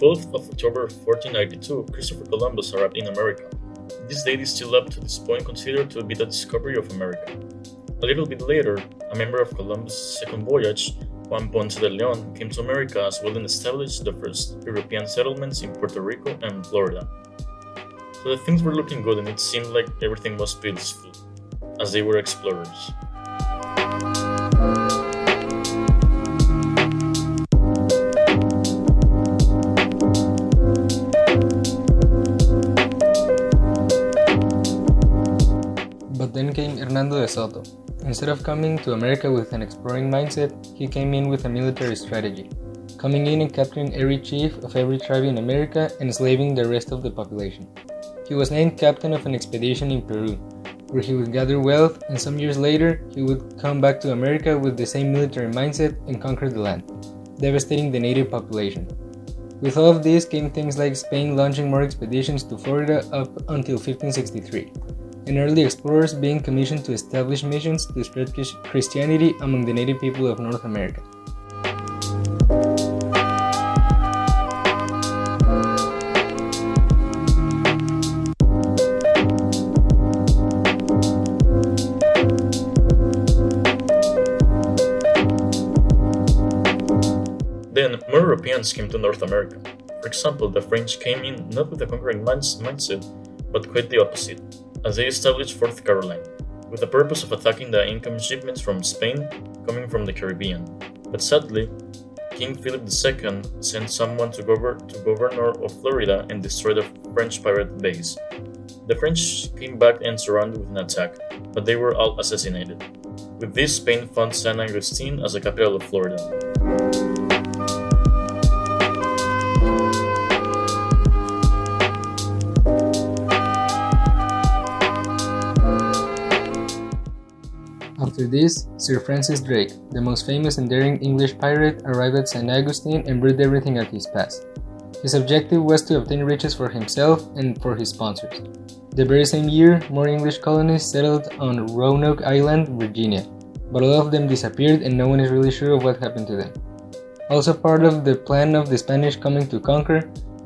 12th of October 1492, Christopher Columbus arrived in America. This date is still up to this point considered to be the discovery of America. A little bit later, a member of Columbus' second voyage, Juan Ponce de Leon, came to America as well and established the first European settlements in Puerto Rico and Florida. So the things were looking good and it seemed like everything was peaceful, as they were explorers. But then came Hernando de Soto. Instead of coming to America with an exploring mindset, he came in with a military strategy, coming in and capturing every chief of every tribe in America and enslaving the rest of the population. He was named captain of an expedition in Peru, where he would gather wealth, and some years later he would come back to America with the same military mindset and conquer the land, devastating the native population. With all of this came things like Spain launching more expeditions to Florida up until 1563. And early explorers being commissioned to establish missions to spread Christianity among the native people of North America. Then, more Europeans came to North America. For example, the French came in not with a conquering mindset, but quite the opposite, as they established Fort Caroline, with the purpose of attacking the incoming shipments from Spain coming from the Caribbean. But sadly, King Philip II sent someone to governor of Florida and destroy the French pirate base. The French came back and surrounded with an attack, but they were all assassinated. With this, Spain found San Agustin as the capital of Florida. After this, Sir Francis Drake, the most famous and daring English pirate, arrived at St. Augustine and burned everything at his path. His objective was to obtain riches for himself and for his sponsors. The very same year, more English colonies settled on Roanoke Island, Virginia, but all of them disappeared and no one is really sure of what happened to them. Also part of the plan of the Spanish coming to conquer,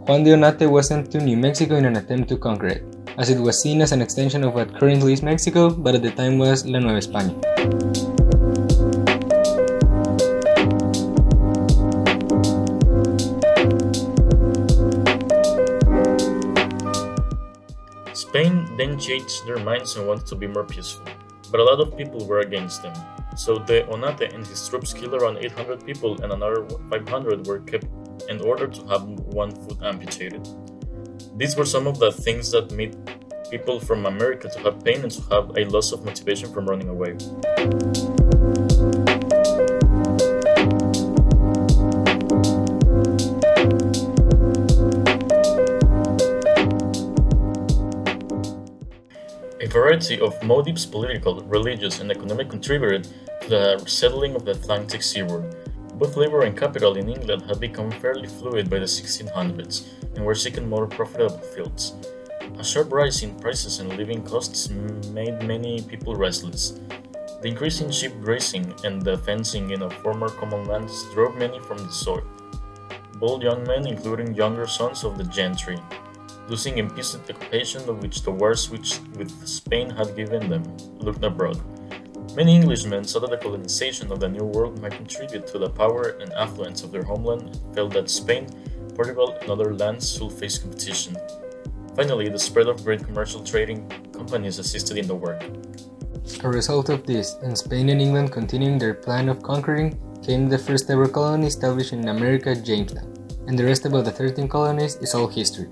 Juan de Onate was sent to New Mexico in an attempt to conquer it, as it was seen as an extension of what currently is Mexico, but at the time was La Nueva España. Spain then changed their minds and wanted to be more peaceful, but a lot of people were against them. So de Onate and his troops killed around 800 people and another 500 were kept in order to have one foot amputated. These were some of the things that made people from America to have pain and to have a loss of motivation from running away. A variety of motives, political, religious, and economic, contributed to the settling of the Atlantic seaboard. Both labor and capital in England had become fairly fluid by the 1600s and were seeking more profitable fields. A sharp rise in prices and living costs made many people restless. The increase in sheep grazing and the fencing in of former common lands drove many from the soil. Bold young men, including younger sons of the gentry, losing in peace the occupation of which the wars with Spain had given them, looked abroad. Many Englishmen saw that the colonization of the New World might contribute to the power and affluence of their homeland and felt that Spain, Portugal, and other lands should face competition. Finally, the spread of great commercial trading companies assisted in the work. As a result of this, and Spain and England continuing their plan of conquering, came the first ever colony established in America, Jamestown, and the rest about the 13 colonies is all history.